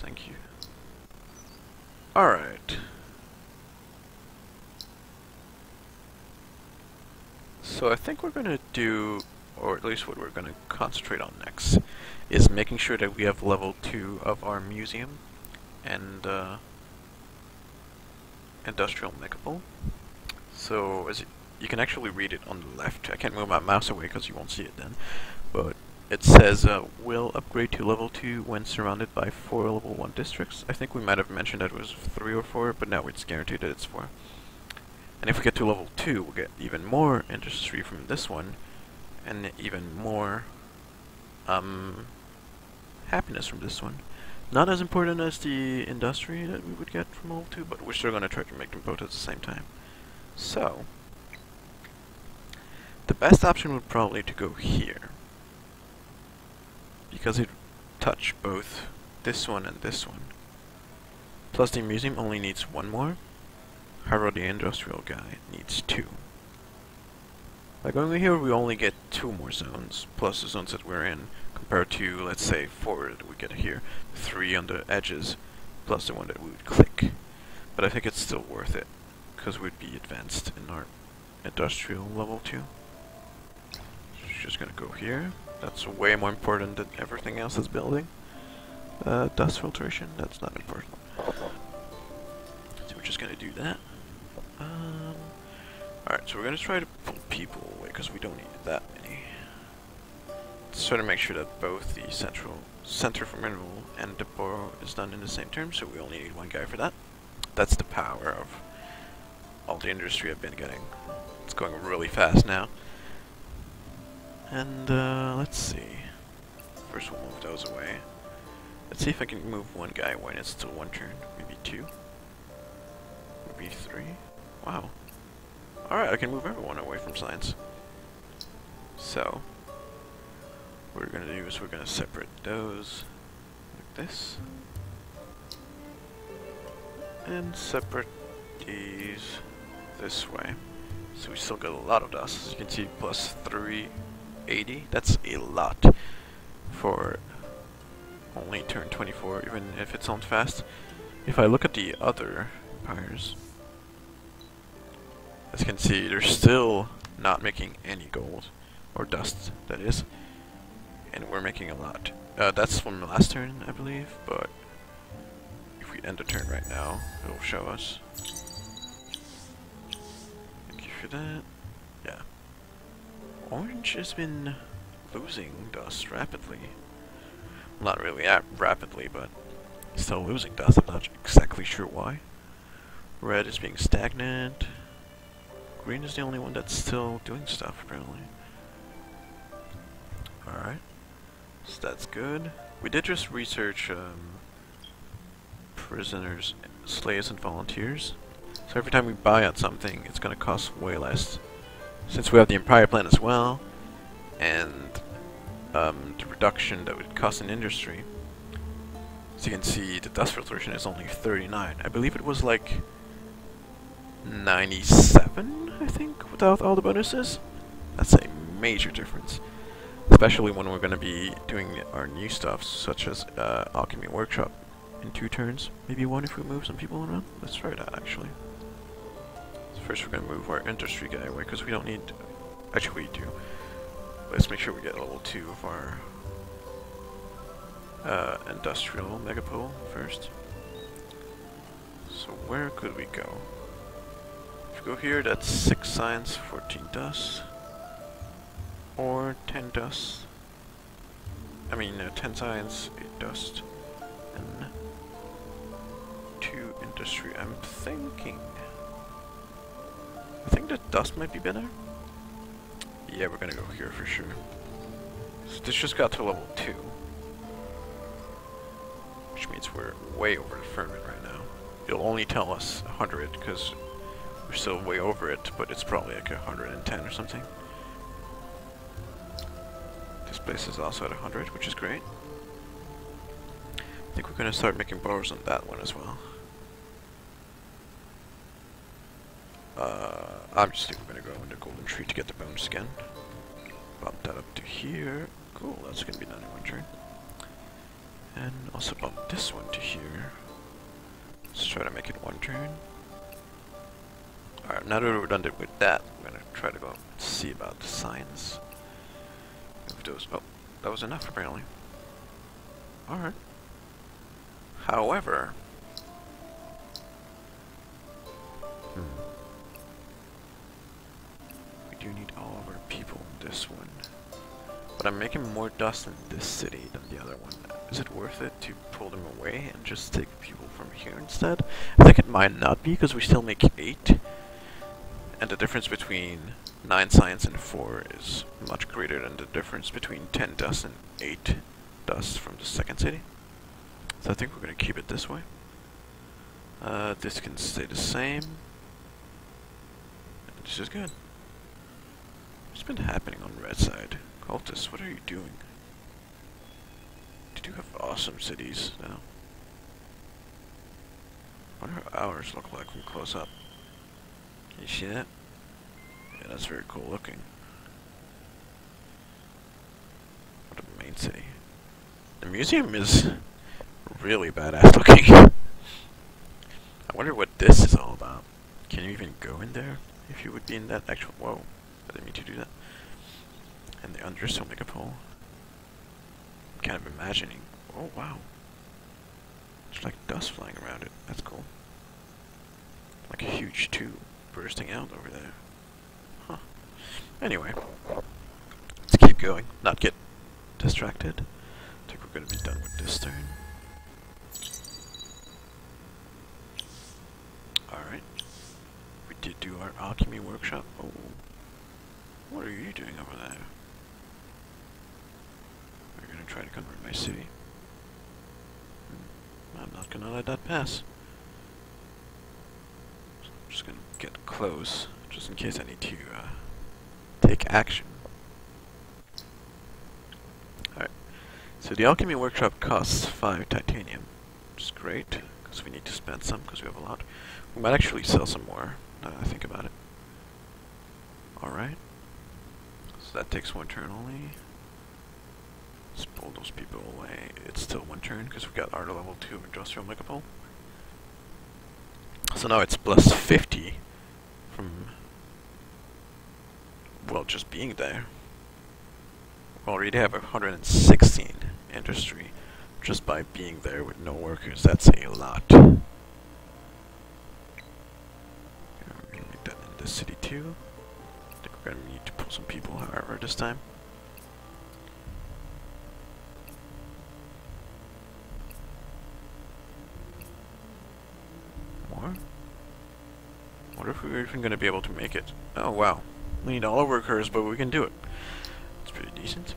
thank you. Alright. So I think we're gonna do, or at least what we're gonna concentrate on next, is making sure that we have level 2 of our museum and industrial megapole. So as you can actually read it on the left. I can't move my mouse away because you won't see it then. But it says, will upgrade to level 2 when surrounded by 4 level 1 districts. I think we might have mentioned that it was 3 or 4, but now it's guaranteed that it's 4. And if we get to level 2, we'll get even more industry from this one, and even more happiness from this one. Not as important as the industry that we would get from level 2, but we're still going to try to make them both at the same time. So, the best option would probably to go here, because it would touch both this one and this one. Plus the museum only needs 1 more, however the industrial guy needs 2. By going here we only get 2 more zones, plus the zones that we're in, compared to, let's say, 4 that we get here, 3 on the edges, plus the one that we would click. But I think it's still worth it, because we'd be advanced in our industrial level 2. Just gonna go here. That's way more important than everything else that's building. Dust filtration, that's not important. So we're just gonna do that. Alright, so we're gonna try to pull people away because we don't need that many. Let's try to make sure that both the center for mineral and the borough is done in the same term, so we only need 1 guy for that. That's the power of all the industry I've been getting. It's going really fast now. And let's see. First we'll move those away. Let's see if I can move 1 guy when it's still 1 turn. Maybe 2. Maybe 3. Wow. Alright, I can move everyone away from science. So, what we're gonna do is we're gonna separate those like this. And separate these this way. So we still got a lot of dust. As you can see, plus 380. That's a lot for only turn 24, even if it's on fast. If I look at the other empires, as you can see, they're still not making any gold, or dust, that is, and we're making a lot. That's from the last turn, I believe, but if we end the turn right now, it'll show us. Thank you for that. Yeah. Orange has been losing dust rapidly. Not really rapidly, but still losing dust. I'm not exactly sure why. Red is being stagnant. Green is the only one that's still doing stuff, apparently. Alright. So that's good. We did just research prisoners, slaves, and volunteers. So every time we buy out something, it's going to cost way less. Since we have the Empire plan as well, and the reduction that would cost in industry. As you can see, the dust filtration is only 39. I believe it was like 97, I think, without all the bonuses. That's a major difference. Especially when we're going to be doing our new stuff, such as Alchemy Workshop in 2 turns. Maybe 1 if we move some people around. Let's try that, actually. So first we're going to move our industry guy away, because we don't need... Actually, we do. Let's make sure we get level 2 of our industrial megapole first. So where could we go? If we go here, that's 6 science, 14 dust. Or 10 dust. I mean, 10 science, 8 dust. And 2 industry. I'm thinking... I think that dust might be better. Yeah, we're gonna go here for sure. So this just got to level 2. Which means we're way over the firmament right now. It'll only tell us 100 because we're still way over it, but it's probably like 110 or something. This place is also at 100, which is great. I think we're gonna start making bars on that one as well. I'm just think we're gonna go in the golden tree to get the bonus again. Bump that up to here. Cool, that's gonna be done in 1 turn. And also bump this one to here. Let's try to make it one turn. Alright, now that we're done with that, I'm gonna try to go see about the signs. If those, oh, that was enough apparently. Alright. However, we do need all of our people in this one. But I'm making more dust in this city than the other one. Is it worth it to pull them away and just take people from here instead? I think it might not be, because we still make 8. And the difference between 9 science and 4 is much greater than the difference between 10 dust and 8 dust from the second city. So I think we're going to keep it this way. This can stay the same. This is good. What's been happening on red side? Cultists, what are you doing? You do have awesome cities now. What do ours look like from close up? Can you see that? Yeah, that's very cool looking. What a main city. The museum is really badass looking. I wonder what this is all about. Can you even go in there? If you would be in that actual... Whoa, I didn't mean to do that. And the understill megapole. I'm kind of imagining... Oh, wow. There's like dust flying around it. That's cool. Like a huge tube bursting out over there. Huh. Anyway. Let's keep going. Not get distracted. I think we're going to be done with this turn. Alright. We did do our alchemy workshop. Oh. What are you doing over there? We're going to try to convert my city. I'm not going to let that pass. So I'm just going to get close, just in case I need to take action. Alright. So the alchemy workshop costs 5 titanium, which is great, because we need to spend some, because we have a lot. We might actually sell some more, now that I think about it. Alright. So that takes 1 turn only. Let's pull those people away. It's still 1 turn, because we got our level 2 industrial megapole. So now it's plus 50 from, well, just being there. We already have 116 industry just by being there with no workers. That's a lot. We're gonna make that in this city too. I think we're gonna need to pull some people, however, this time. More? I wonder if we're even gonna be able to make it. Oh wow. We need all our workers, but we can do it. It's pretty decent.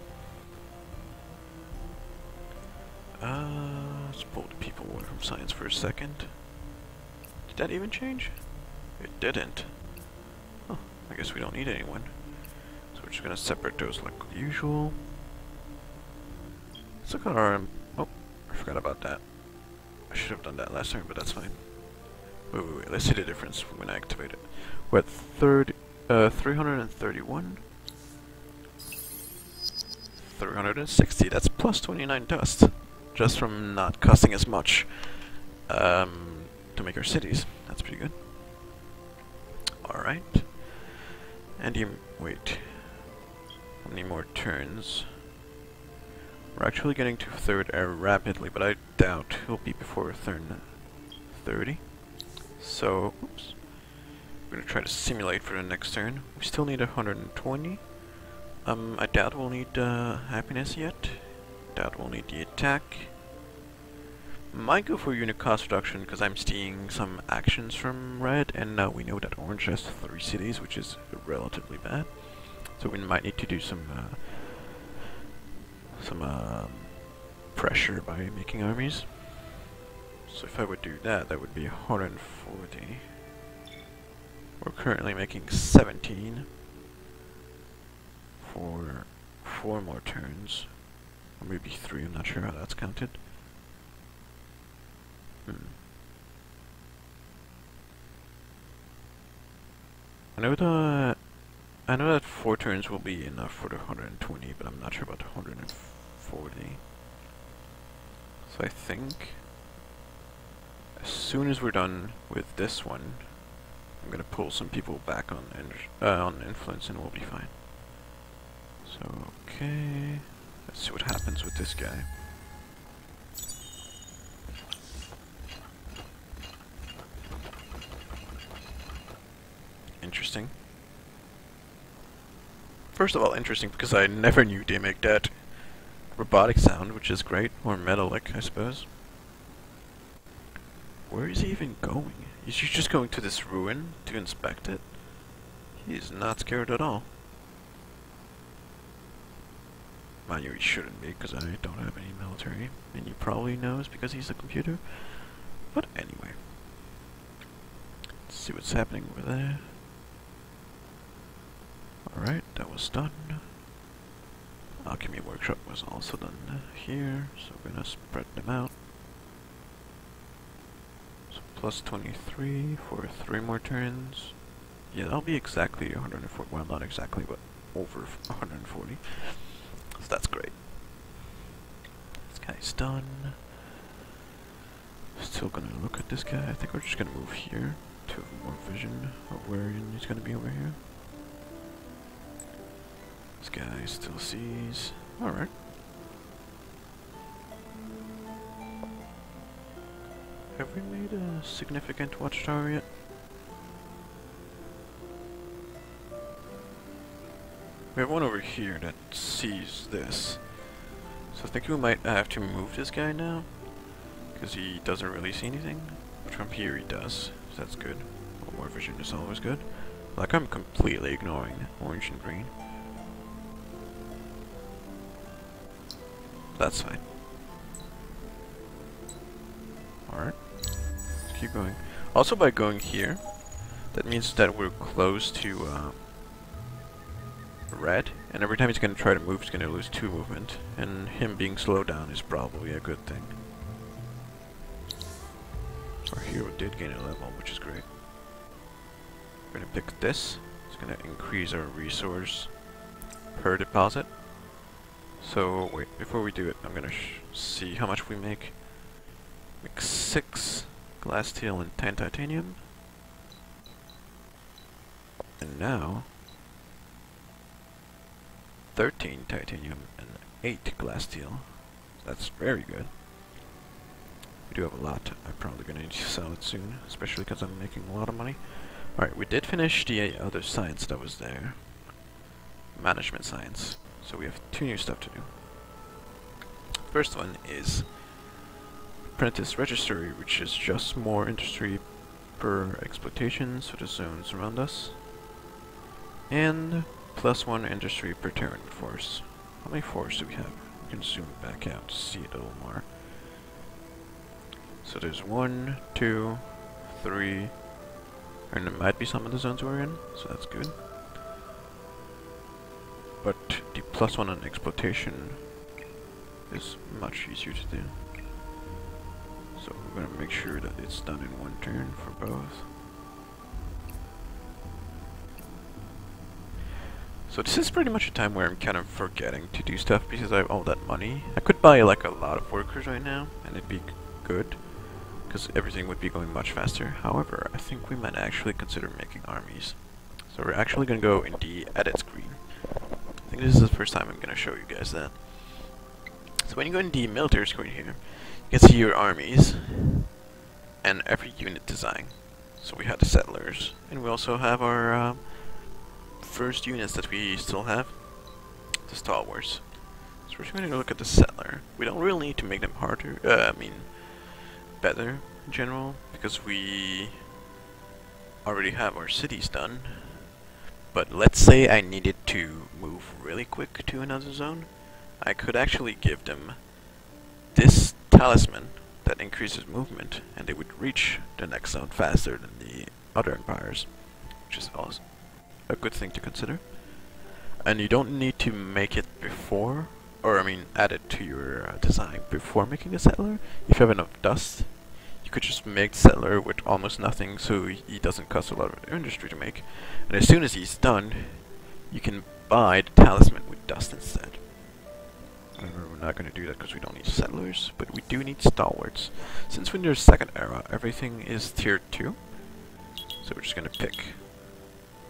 Let's pull the people away from science for a second. Did that even change? It didn't. Oh, I guess we don't need anyone. So we're just gonna separate those like usual. Let's look at our... Oh, I forgot about that. I should have done that last turn, but that's fine. Wait, let's see the difference when I activate it. We're at 331. 360, that's plus 29 dust. Just from not costing as much to make our cities. That's pretty good. Alright. And wait. How many more turns? We're actually getting to 3rd air rapidly, but I doubt he'll be before turn 30. So, oops. We're gonna try to simulate for the next turn. We still need 120. I doubt we'll need happiness yet. Doubt we'll need the attack. Might go for unit cost reduction because I'm seeing some actions from red, and now we know that orange has 3 cities, which is relatively bad. So we might need to do some pressure by making armies. So if I would do that, that would be 140. We're currently making 17 for 4 more turns. Or maybe 3, I'm not sure how that's counted. I know that 4 turns will be enough for the 120, but I'm not sure about the 140. So I think as soon as we're done with this one, I'm gonna pull some people back on influence and we'll be fine. So okay, let's see what happens with this guy. Interesting. First of all, interesting because I never knew they make that robotic sound, which is great, or metallic, I suppose. Where is he even going? Is he just going to this ruin to inspect it? He's not scared at all. Mind you, he shouldn't be, because I don't have any military, and he probably knows because he's a computer. But anyway, let's see what's happening over there. Alright, that was done. Alchemy Workshop was also done here, so we're gonna spread them out. So plus 23 for 3 more turns. Yeah, that'll be exactly 140, well not exactly, but over 140. So that's great. This guy's done. Still gonna look at this guy. I think we're just gonna move here to have more vision of where he's gonna be over here. This guy still sees. Alright. Have we made a significant watchtower yet? We have one over here that sees this. So I think we might have to move this guy now, because he doesn't really see anything. But from here he does, so that's good. More vision is always good. Like I'm completely ignoring orange and green. That's fine. Alright. Let's keep going. Also by going here, that means that we're close to red, and every time he's going to try to move, he's going to lose 2 movement, and him being slowed down is probably a good thing. Our hero did gain a level, which is great. We're going to pick this. It's going to increase our resource per deposit. So wait, before we do it, I'm going to see how much we make. Make 6 glass steel and 10 titanium. And now 13 titanium and 8 glass steel. That's very good. We do have a lot. I'm probably going to need to sell it soon, especially because I'm making a lot of money. Alright, we did finish the other science that was there. Management science. So we have 2 new stuff to do. First one is Apprentice Registry, which is just more industry per exploitation, so the zones around us. And +1 industry per terran force. How many force do we have? We can zoom back out to see it a little more. So there's 1, 2, 3, and there might be some of the zones we're in, so that's good. But the +1 on exploitation is much easier to do. So we're gonna make sure that it's done in 1 turn for both. So this is pretty much a time where I'm kind of forgetting to do stuff because I have all that money. I could buy like a lot of workers right now and it'd be good, because everything would be going much faster. However, I think we might actually consider making armies. So we're actually gonna go in the edit screen. I think this is the first time I'm gonna show you guys that. So when you go in the military screen here, you can see your armies and every unit design. So we have the settlers, and we also have our first units that we still have, the stalwarts. So we're just going to look at the settler. We don't really need to make them harder, better in general, because we already have our cities done. But let's say I needed to move really quick to another zone, I could actually give them this talisman that increases movement, and they would reach the next zone faster than the other empires, which is also a good thing to consider. And you don't need to make it before, or I mean add it to your design before making a settler. If you have enough dust, you could just make the settler with almost nothing, so he doesn't cost a lot of industry to make. And as soon as he's done, you can buy the talisman with dust instead. I don't know we're not going to do that because we don't need settlers, but we do need stalwarts. Since we're in the second era, everything is tier 2. So we're just going to pick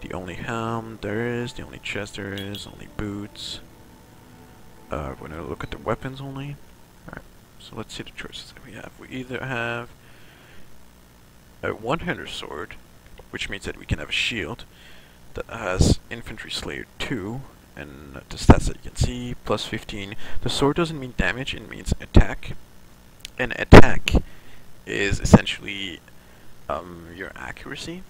the only helm there is, the only chest there is, only boots. We're going to look at the weapons only. Alright, so let's see the choices that we have. We either have a one-hander sword, which means that we can have a shield that has Infantry Slayer 2, and the stats that you can see, plus 15. The sword doesn't mean damage, it means attack. And attack is essentially your accuracy.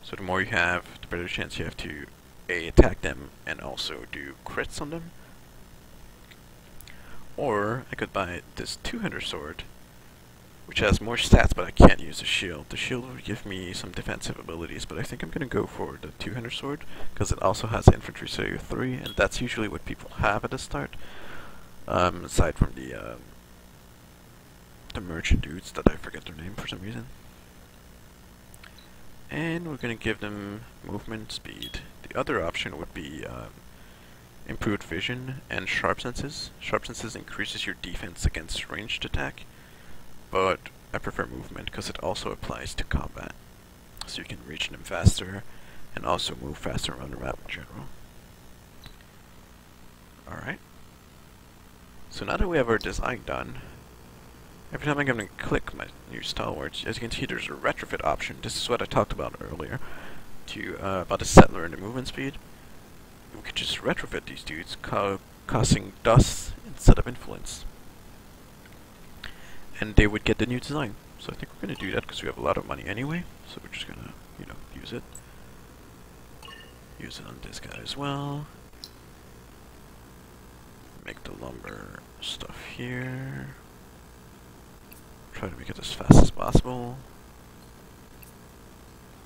So the more you have, the better chance you have to A, attack them, and also do crits on them. Or I could buy this two-hander sword, which has more stats, but I can't use the shield. The shield would give me some defensive abilities, but I think I'm gonna go for the two-hander sword, because it also has Infantry Slayer 3, and that's usually what people have at the start. Aside from the merchant dudes that I forget their name for some reason. And we're gonna give them movement speed. The other option would be improved vision and sharp senses. Sharp senses increases your defense against ranged attack, but I prefer movement because it also applies to combat. So you can reach them faster and also move faster around the map in general. Alright. So now that we have our design done, every time I'm going to click my new stalwarts, as you can see there's a retrofit option. This is what I talked about earlier, about the settler and the movement speed. We could just retrofit these dudes, causing dust instead of influence. And they would get the new design. So I think we're going to do that because we have a lot of money anyway. So we're just going to, you know, use it. Use it on this guy as well. Make the lumber stuff here. Try to make it as fast as possible.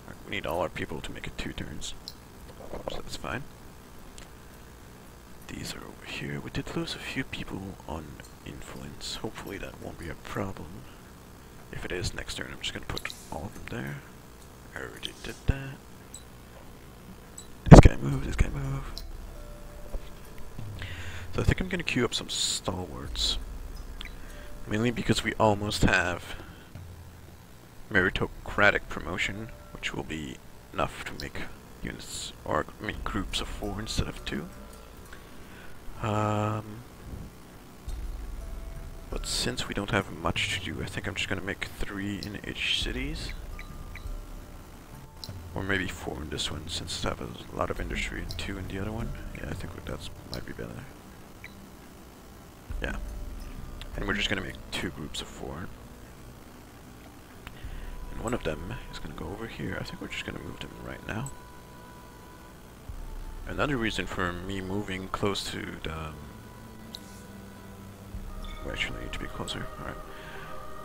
Right, we need all our people to make it 2 turns. So that's fine. These are over here. We did lose a few people on influence. Hopefully that won't be a problem. If it is, next turn I'm just going to put all of them there. I already did that. This guy move, this guy move. So I think I'm going to queue up some stalwarts. Mainly because we almost have meritocratic promotion, which will be enough to make units, or I mean groups of 4 instead of 2. But since we don't have much to do, I think I'm just gonna make 3 in each cities. Or maybe 4 in this one, since I have a lot of industry, and 2 in the other one. Yeah, I think that might be better. Yeah. And we're just gonna make 2 groups of 4. And one of them is gonna go over here. I think we're just gonna move them right now. Another reason for me moving close to the... we actually need to be closer, alright.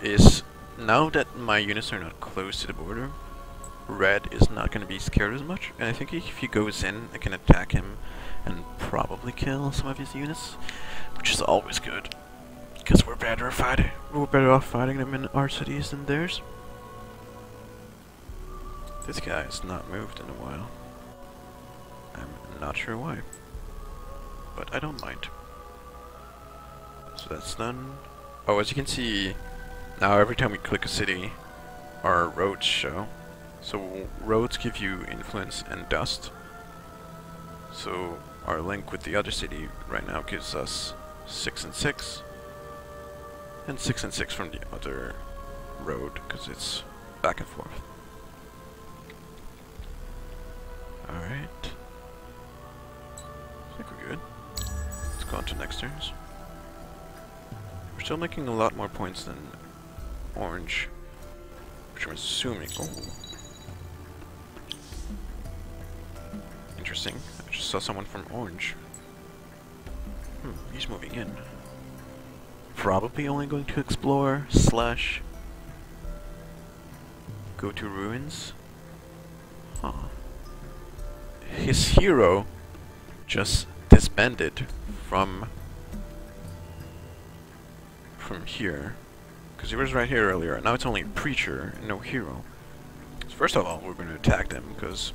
Is now that my units are not close to the border, Red is not going to be scared as much. And I think if he goes in, I can attack him and probably kill some of his units, which is always good. Because we're better off fighting them in our cities than theirs. This guy has not moved in a while. I'm not sure why, but I don't mind. So that's done. Oh, as you can see, now every time we click a city, our roads show. So roads give you influence and dust. So our link with the other city right now gives us 6 and 6. And 6 and 6 from the other road, because it's back and forth. Alright. I think we're good. Let's go on to next turns. We're still making a lot more points than orange, which I'm assuming... oh. Interesting. I just saw someone from orange. He's moving in. Probably only going to explore / go to ruins. Huh. His hero just disbanded from here, because he was right here earlier. Now it's only a preacher and no hero. So first of all, we're going to attack them, because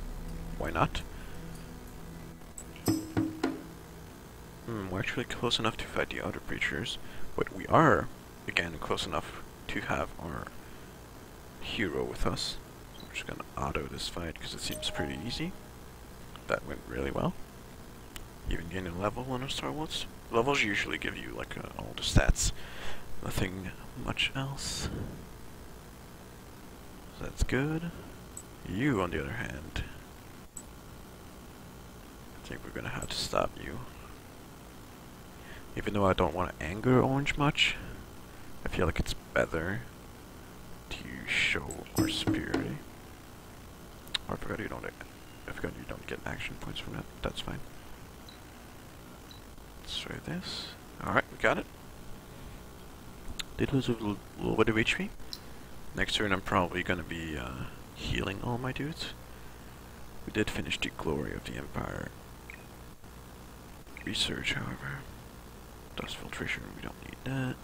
why not? Why actually close enough to fight the other creatures, but we are, again, close enough to have our hero with us. So I'm just gonna auto this fight because it seems pretty easy. That went really well. Even gain a level on our Star Wars. Levels usually give you like all the stats. Nothing much else. So that's good. You, on the other hand, I think we're gonna have to stop you. Even though I don't want to anger Orange much, I feel like it's better to show our superiority. Oh, I forgot you don't get action points from that. That's fine. Let's try this. Alright, we got it. Did lose a little bit of HP. Next turn I'm probably gonna be healing all my dudes. We did finish the Glory of the Empire research, however. Dust filtration, we don't need that.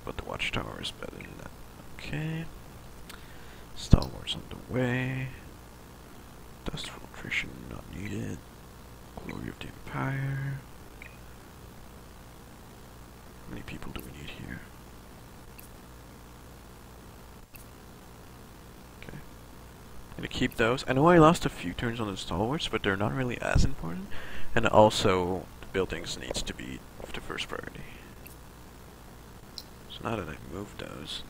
But the Watchtower is better than that. Okay. Star Wars on the way. Dust filtration not needed. Glory of the Empire. How many people do we need here? Okay. I'm gonna keep those. I know I lost a few turns on the Star Wars, but they're not really as important. And also, the buildings needs to be of the first priority. So now that I've moved those,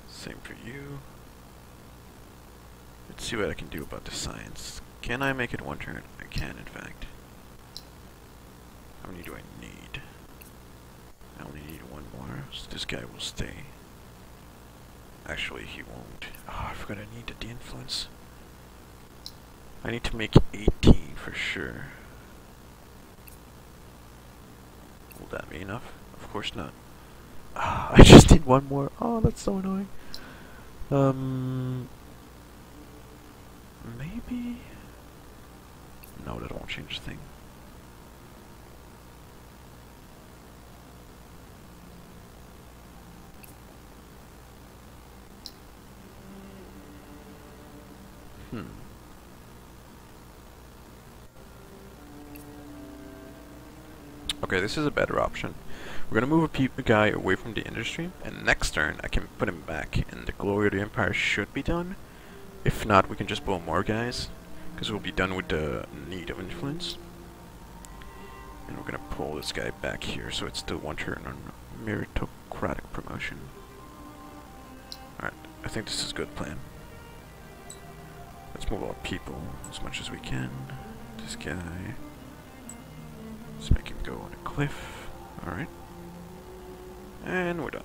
same for you. Let's see what I can do about the science. Can I make it one turn? I can, in fact. How many do I need? I only need one more, so this guy will stay. Actually, he won't. Oh, I forgot I needed the influence. I need to make 18 for sure. Will that be enough? Of course not. Ah, I just need one more. Oh, that's so annoying. Maybe? No, that won't change a thing. Okay, this is a better option. We're gonna move a guy away from the industry, and next turn I can put him back, and the Glory of the Empire should be done. If not, we can just pull more guys, because we'll be done with the need of influence. And we're gonna pull this guy back here, so it's still one turn on meritocratic promotion. Alright, I think this is a good plan. Let's move our people as much as we can. This guy. Let's make him go on a cliff. Alright. And we're done.